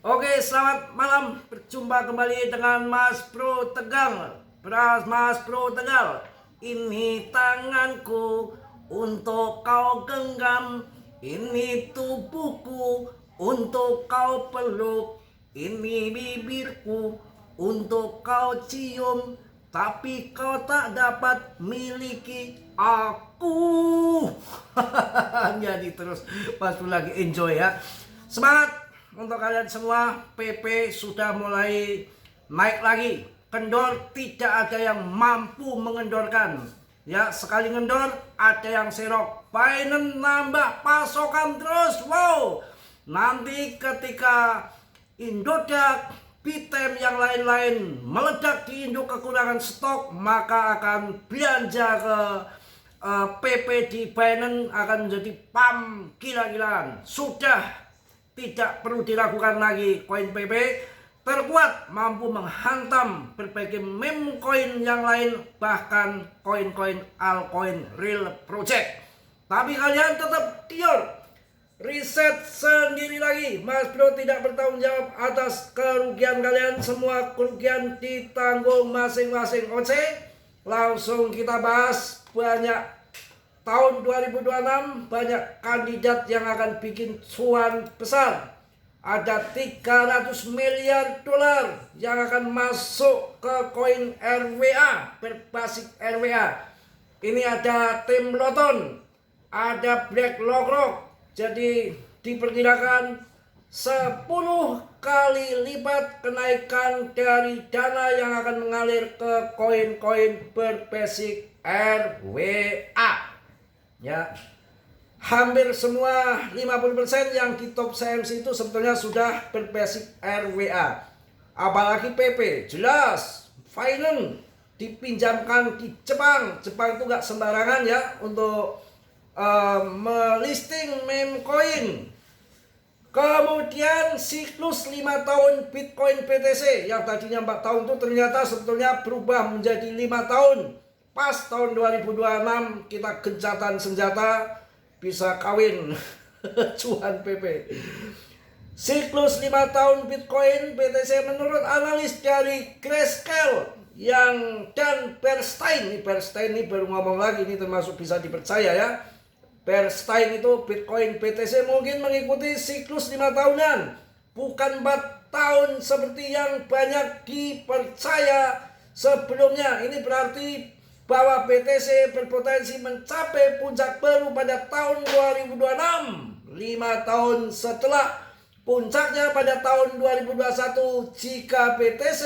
Oke, selamat malam. Berjumpa kembali dengan Mas Bro Tegal. Mas Bro Tegal. Ini tanganku untuk kau genggam. Ini tubuhku untuk kau peluk. Ini bibirku untuk kau cium. Tapi kau tak dapat miliki aku. Jadi terus Mas Bro lagi enjoy ya. Semangat untuk kalian semua. PP sudah mulai naik lagi. Kendor tidak ada yang mampu mengendorkan. Ya, sekali ngendor ada yang serok. Binance nambah pasokan terus. Wow. Nanti ketika Indodax, Bitem yang lain-lain meledak di Indo kekurangan stok, maka akan belanja ke PP di Binance akan menjadi pam gila-gilaan. Sudah tidak perlu diragukan lagi, koin PP terkuat, mampu menghantam berbagai meme koin yang lain, bahkan koin-koin altcoin real project. Tapi kalian tetap dior, riset sendiri lagi. Mas Bro tidak bertanggung jawab atas kerugian kalian. Semua kerugian ditanggung masing-masing OC. Langsung kita bahas. Banyak tahun 2026 banyak kandidat yang akan bikin cuan besar. Ada 300 miliar dolar yang akan masuk ke koin RWA berbasis RWA. Ini ada Tim Loton, ada BlackRock. Jadi diperkirakan 10 kali lipat kenaikan dari dana yang akan mengalir ke koin-koin berbasis RWA. Ya, hampir semua 50% yang di top CMC itu sebetulnya sudah berbasis RWA. Apalagi PP, jelas Finance dipinjamkan di Jepang. Jepang itu gak sembarangan ya untuk melisting meme coin. Kemudian siklus 5 tahun Bitcoin BTC yang tadinya 4 tahun itu ternyata sebetulnya berubah menjadi 5 tahun. Pas tahun 2026 kita gencatan senjata bisa kawin. Cuan PP. Siklus 5 tahun Bitcoin BTC menurut analis dari Grayscale dan Bernstein ini baru ngomong lagi, ini termasuk bisa dipercaya ya. Bernstein itu Bitcoin BTC mungkin mengikuti siklus 5 tahunan, bukan 4 tahun seperti yang banyak dipercaya sebelumnya. Ini berarti bahwa BTC berpotensi mencapai puncak baru pada tahun 2026, 5 tahun setelah puncaknya pada tahun 2021. Jika BTC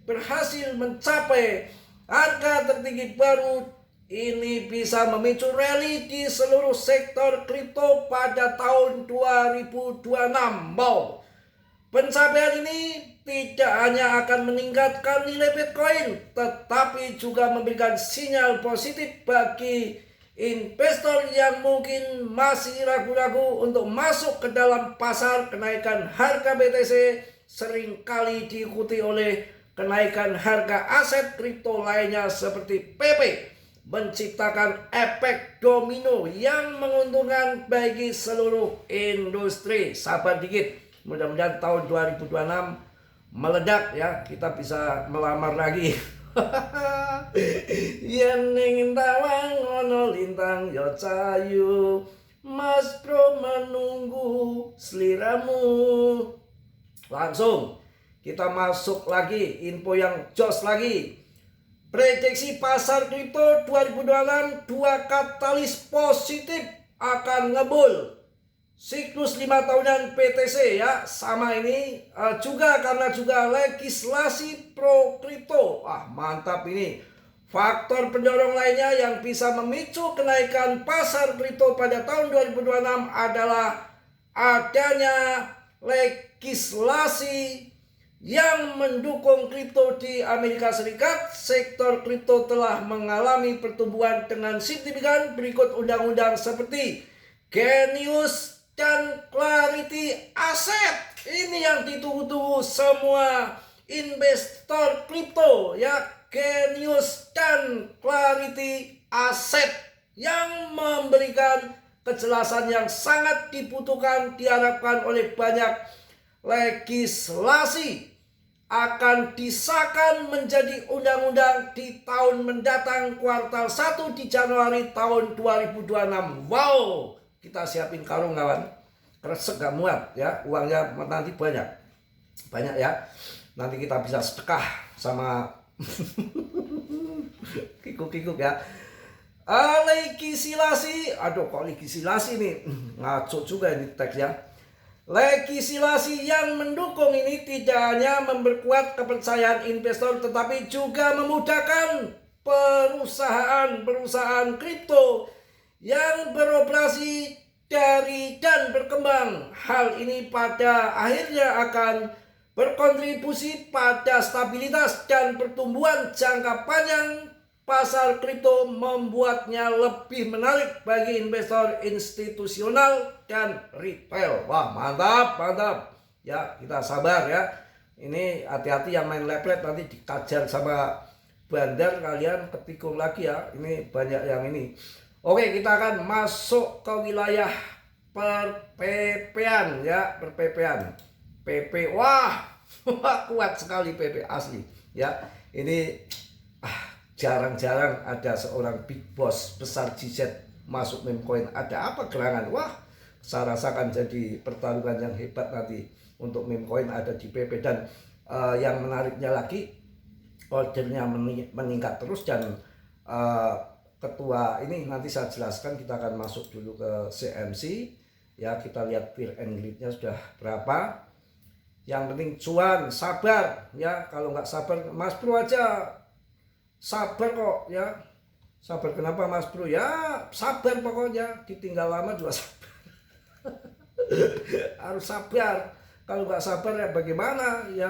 berhasil mencapai harga tertinggi baru, ini bisa memicu rally di seluruh sektor kripto pada tahun 2026. Wow. Pencapaian ini tidak hanya akan meningkatkan nilai Bitcoin, tetapi juga memberikan sinyal positif bagi investor yang mungkin masih ragu-ragu untuk masuk ke dalam pasar. Kenaikan harga BTC seringkali diikuti oleh kenaikan harga aset kripto lainnya seperti PP, menciptakan efek domino yang menguntungkan bagi seluruh industri. Sabar dikit. Mudah-mudahan tahun 2026 meledak ya, kita bisa melamar lagi. Yen ning tawang ono lintang yo cayu, Mas Bro menunggu seliramu. Langsung kita masuk lagi, info yang jos lagi. Prediksi pasar kripto 2026, 2 katalis positif akan ngebul. Siklus 5 tahunan BTC ya, sama ini juga karena juga legislasi pro kripto. Mantap ini. Faktor pendorong lainnya yang bisa memicu kenaikan pasar kripto pada tahun 2026 adalah adanya legislasi yang mendukung kripto di Amerika Serikat. Sektor kripto telah mengalami pertumbuhan dengan signifikan berikut undang-undang seperti Genius dan Clarity Asset. Ini yang ditunggu-tunggu semua investor kripto ya, Genius dan Clarity Asset yang memberikan kejelasan yang sangat dibutuhkan, diharapkan oleh banyak legislasi akan disahkan menjadi undang-undang di tahun mendatang kuartal 1 di Januari tahun 2026. Wow, kita siapin karung kawan. Kresek gak muat ya, uangnya nanti banyak ya. Nanti kita bisa sedekah sama kikuk-kikuk ya. Legislasi, aduh kok legislasi nih, ngaco juga ini teksnya. Legislasi yang mendukung ini tidak hanya memperkuat kepercayaan investor tetapi juga memudahkan perusahaan kripto yang beroperasi dari dan berkembang. Hal ini pada akhirnya akan berkontribusi pada stabilitas dan pertumbuhan jangka panjang pasar kripto, membuatnya lebih menarik bagi investor institusional dan retail. Wah, mantap. Ya, kita sabar ya. Ini hati-hati yang main leplet nanti dikajar sama bandar, kalian ketikung lagi ya. Ini banyak yang ini. Oke, kita akan masuk ke wilayah perpepean ya, perpepean. PP, wah, kuat sekali PP asli ya. Ini jarang-jarang ada seorang big boss besar GZ masuk meme coin. Ada apa gerangan? Wah, saya rasakan jadi pertarungan yang hebat nanti untuk meme coin ada di PP. Dan yang menariknya lagi, ordernya meningkat terus. Dan ketua ini nanti saya jelaskan. Kita akan masuk dulu ke CMC ya, kita lihat fear and greed-nya sudah berapa. Yang penting cuan, sabar ya. Kalau nggak sabar, Mas Bro aja sabar kok ya. Sabar kenapa Mas Bro? Ya sabar pokoknya, ditinggal lama juga sabar. Harus sabar. Kalau nggak sabar ya bagaimana ya,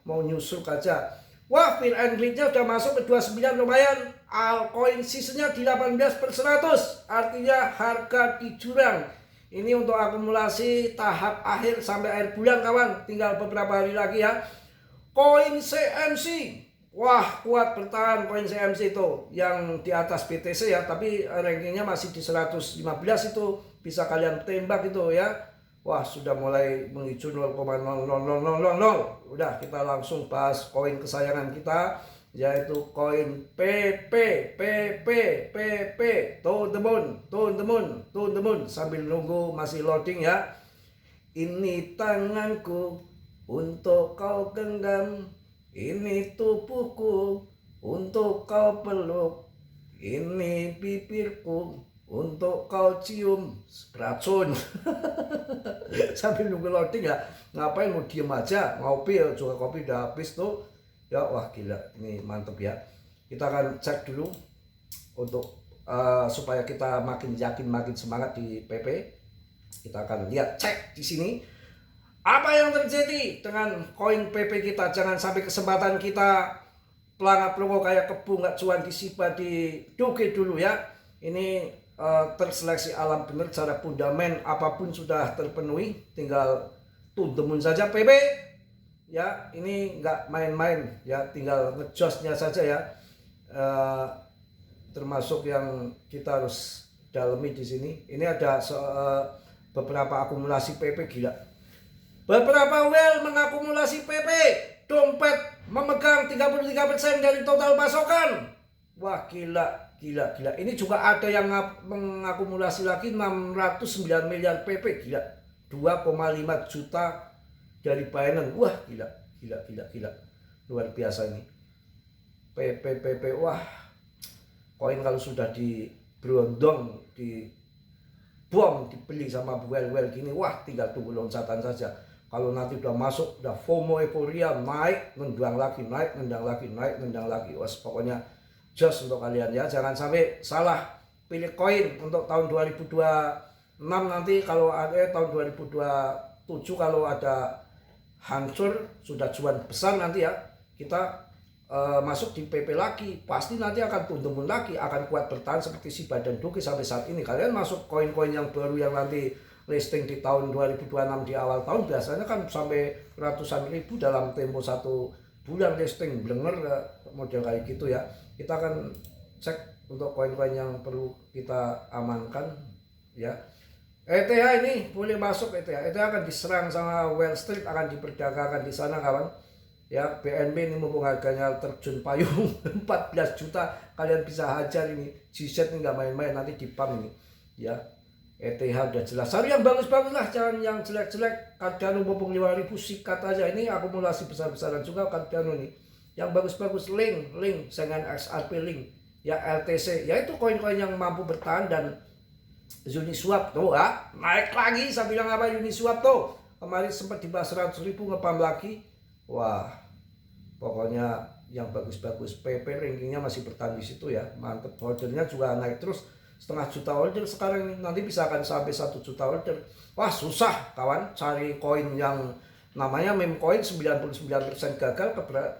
mau nyusuk aja. Wah, fear and greed-nya udah masuk ke 29 lumayan. Altcoin seasonnya di 18/100, artinya harga di jurang. Ini untuk akumulasi tahap akhir sampai akhir bulan kawan, tinggal beberapa hari lagi ya. Koin CMC, wah kuat bertahan koin CMC itu, yang di atas BTC ya, tapi rankingnya masih di 115 itu, bisa kalian tembak itu ya. Wah, sudah mulai menghijau 0,00000. Udah, kita langsung bahas koin kesayangan kita, yaitu koin PP to the moon. Sambil nunggu masih loading ya. Ini tanganku untuk kau genggam, ini tubuhku untuk kau peluk, ini bibirku untuk kau cium. Beracun. Sambil nunggu loading ya, ngapain mau diem aja, ngopi ya, juga kopi udah habis tuh ya. Wah gila, ini mantep ya. Kita akan cek dulu untuk supaya kita makin yakin, makin semangat di PP. Kita akan lihat, cek di sini apa yang terjadi dengan koin PP kita. Jangan sampai kesempatan kita pelangap pelongo kayak kebu nggak cuan disipa di Doge dulu ya. Ini terseleksi alam bener, secara fundament apapun sudah terpenuhi, tinggal tundemun saja PP ya. Ini nggak main-main ya, tinggal ngejosnya saja ya. Termasuk yang kita harus dalami di sini. Ini ada beberapa akumulasi PP gila. Beberapa whale mengakumulasi PP, dompet memegang 33% dari total pasokan. Wah gila. Ini juga ada yang mengakumulasi lagi 609 miliar PP, gila. 2,5 juta dari Binance. Wah gila. Luar biasa ini. PP, wah. Koin kalau sudah di berondong, di bom, dibeli sama well gini, wah tinggal tunggu loncatan saja. Kalau nanti udah masuk, udah FOMO euforia, naik, nendang lagi. Wah pokoknya just untuk kalian ya. Jangan sampai salah pilih koin untuk tahun 2026 nanti. Kalau ada tahun 2027 kalau ada hancur, sudah cuan besar nanti ya, kita masuk di PP lagi, pasti nanti akan tuntumun lagi, akan kuat bertahan seperti Shiba dan Doge sampai saat ini. Kalian masuk koin-koin yang baru yang nanti listing di tahun 2026 di awal tahun, biasanya kan sampai ratusan ribu dalam tempo 1 bulan listing, blenger model kayak gitu ya. Kita akan cek untuk koin-koin yang perlu kita amankan ya. ETH ini boleh masuk ETH. ETH akan diserang sama Wall Street, akan diperdagangkan di sana kawan. Ya, BNB ini mumpung harganya terjun payung 14 juta, kalian bisa hajar ini. GZ ini nggak main-main, nanti di pump ini. Ya, ETH udah jelas. Cari yang bagus-bagus lah, jangan yang jelek-jelek. Cardano mumpung 5.000 sikat aja. Ini akumulasi besar-besaran juga Cardano ini. Yang bagus-bagus link dengan XRP link. Ya LTC, ya itu koin-koin yang mampu bertahan. Dan Uniswap tuh naik lagi. Saya bilang apa, Uniswap tuh kemarin sempat di bawah 100.000 ngepam lagi. Wah, pokoknya yang bagus-bagus. PP rankingnya masih bertahan di situ ya, mantep. Ordernya juga naik terus, 0,5 juta order sekarang ini, nanti bisa akan sampai 1 juta order. Wah susah kawan cari koin yang namanya meme coin. 99% gagal,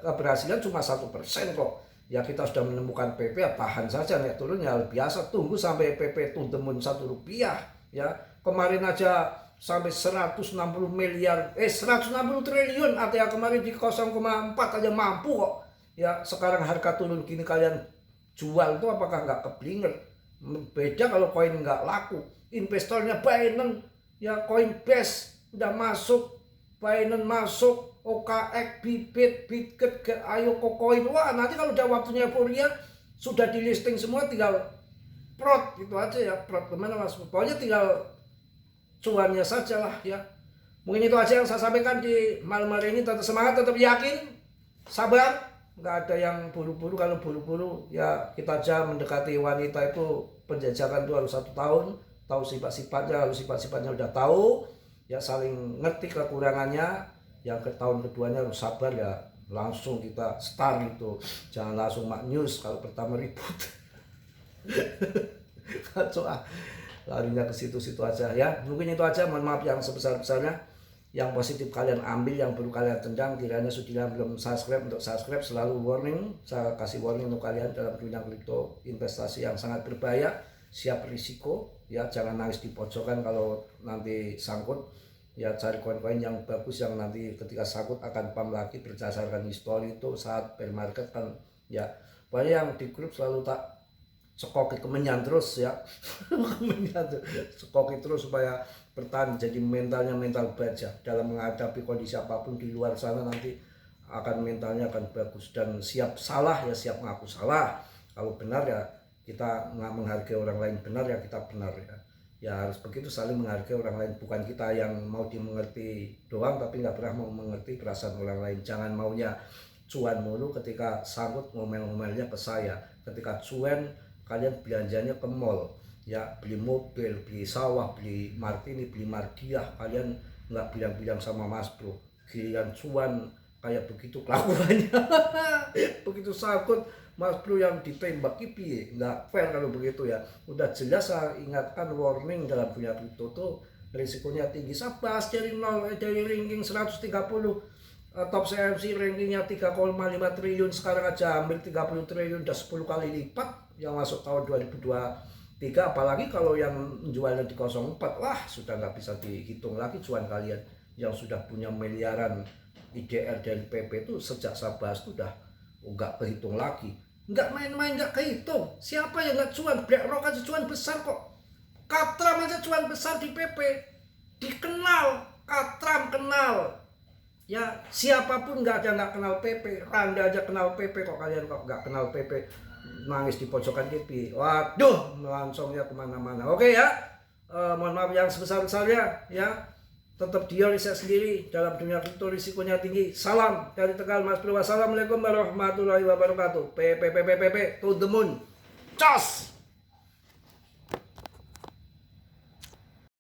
keberhasilan cuma 1% kok. Ya kita sudah menemukan PP, ya tahan saja, naik turun ya biasa, tunggu sampai PP to the moon Rp1 ya. Kemarin aja sampai 160 miliar 160 triliun ATH kemarin di 0,4 aja mampu kok. Ya sekarang harga turun gini kalian jual tuh apakah nggak keblinger? Beda kalau koin nggak laku. Investornya Binance, ya Coinbase udah masuk, Binance masuk, OKX, Bybit, Bitget, ayo Kokoin. Wah nanti kalau udah waktunya euforia sudah di listing semua, tinggal prot gitu aja ya. Prot kemana mas? Pokoknya tinggal cuannya saja lah ya. Mungkin itu aja yang saya sampaikan di malam hari ini. Tetap semangat, tetap yakin, sabar. Nggak ada yang buru-buru. Kalau buru-buru ya kita aja mendekati wanita itu penjajakan itu harus 1 tahun. Tahu sifat-sifatnya, harus sifat-sifatnya udah tahu. Ya saling ngerti kekurangannya. Yang ke tahun keduanya harus sabar ya, langsung kita start itu. Jangan langsung mak news kalau pertama ribut. Kacau larinya ke situ-situ aja ya. Mungkin itu aja, mohon maaf yang sebesar-besarnya. Yang positif kalian ambil, yang perlu kalian tendang. Kiranya sudah belum subscribe, untuk subscribe. Selalu warning, saya kasih warning untuk kalian dalam dunia kripto, investasi yang sangat berbahaya. Siap risiko ya, jangan nangis di pojokan kalau nanti sangkut. Ya cari koin-koin yang bagus, yang nanti ketika sangkut akan pump lagi berdasarkan histori itu saat bear market kan ya. Pokoknya yang di grup selalu tak sekoki kemenyan terus ya. Kemenyan sekoki terus supaya bertahan, jadi mentalnya mental baja dalam menghadapi kondisi apapun di luar sana. Nanti akan mentalnya akan bagus dan siap salah ya, siap ngaku salah. Kalau benar ya kita nggak menghargai orang lain, benar ya kita benar ya. Ya harus begitu, saling menghargai orang lain. Bukan kita yang mau dimengerti doang tapi nggak pernah mau mengerti perasaan orang lain. Jangan maunya cuan mulu, ketika sangkut ngomel-ngomelnya ke saya. Ketika cuan kalian belanjanya ke mall ya, beli mobil, beli sawah, beli martini, beli mardiah, kalian nggak bilang-bilang sama mas bro. Giliran cuan kayak begitu kelakuannya. Begitu sangkut mas bro yang ditembak piye, nggak fair kalau begitu ya. Udah jelas saya ingatkan, warning dalam dunia kripto tuh risikonya tinggi. Saya bahas dari nol, dari ranking 130 top CMC rankingnya 3,5 triliun, sekarang aja hampir 30 triliun, udah 10 kali lipat yang masuk tahun 2023. Apalagi kalau yang jualnya di 04, wah sudah nggak bisa dihitung lagi cuan kalian yang sudah punya miliaran IDR dan PP itu. Sejak saya bahas itu udah nggak kehitung lagi, nggak main-main, nggak kehitung. Siapa yang nggak cuan? BlackRock aja cuan besar kok, Katram aja cuan besar di PP, dikenal, Katram kenal ya. Siapapun nggak ada nggak kenal PP. Randa aja kenal PP kok, kalian kok nggak kenal PP, nangis di pojokan TV. Waduh, langsungnya kemana-mana. Oke ya, mohon maaf yang sebesar-besarnya ya. Tetap dia riset sendiri, dalam dunia kripto risikonya tinggi. Salam dari Tegal Mas Bro. Wassalamualaikum warahmatullahi wabarakatuh. PP to the moon. Cos.